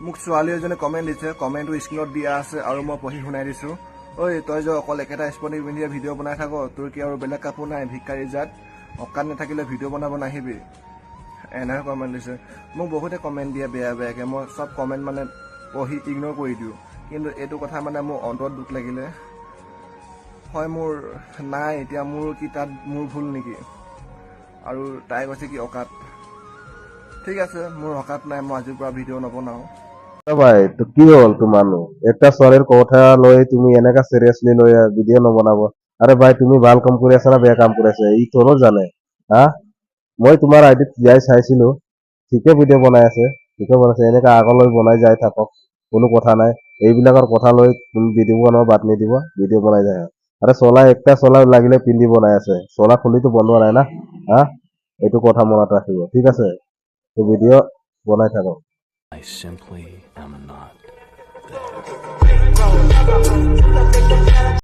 মোক ছোৱালী এজনে কমেণ্ট দিছে, কমেণ্টটো স্ক্ৰীনত দিয়া আছে আৰু মই পঢ়ি শুনাই দিছোঁ। ঐ তই যে অকল একেটা স্পৰ্টিং পিন্ধিয়ে ভিডিঅ' বনাই থাক, তোৰ কি আৰু বেলেগ কাপোৰ নাই? ভিক্ষাৰী জাত, অকাত নাথাকিলে ভিডিঅ' বনাব নাহিবি। এনেকৈ কমেণ্ট দিছে। মোক বহুতে কমেণ্ট দিয়ে বেয়া বেয়াকৈ, মই চব কমেণ্ট মানে পঢ়ি ইগন'ৰ কৰি দিওঁ। কিন্তু এইটো কথা মানে মোৰ অন্তৰত দুখ লাগিলে। হয় মোৰ নাই এতিয়া, মোৰ কি তাত মোৰ ভুল নেকি? আৰু তাই কৈছে কি অকাত। ঠিক আছে, মোৰ অকাত নাই, মই আজিৰ পৰা ভিডিঅ' নবনাওঁ। ভাই তো কি হল তোমাৰনো একটা ছোৱালীৰ কথা লৈ তুমি এনেকা সিৰিয়াসলি লৈ ভিডিও নবনাব আৰে ভাই তুমি ভাল কাম কৰি আছা না বেয়া কাম কৰি আছা ই তোৰো জানে হা মই তোমাৰ আইডিত যাই চাইছিলো ঠিকে ভিডিও বনাই আছে ঠিকে বনাইছে এনেকা আগলৈ বনাই যাই থাকক কোনো কথা নাই এইবিলাকৰ কথা লৈ তুমি ভিডিও বনাব বাদ নিদিব ভিডিও বনাই যায় আরে চলা একটা চলা লাগিলে পিন্ধি বনাই আছে চলা খুলিতো বনোৱা নাই না হা এইটো কথা মনত ৰাখিব ঠিক আছে তো ভিডিও বনাই থাকক I simply am not there.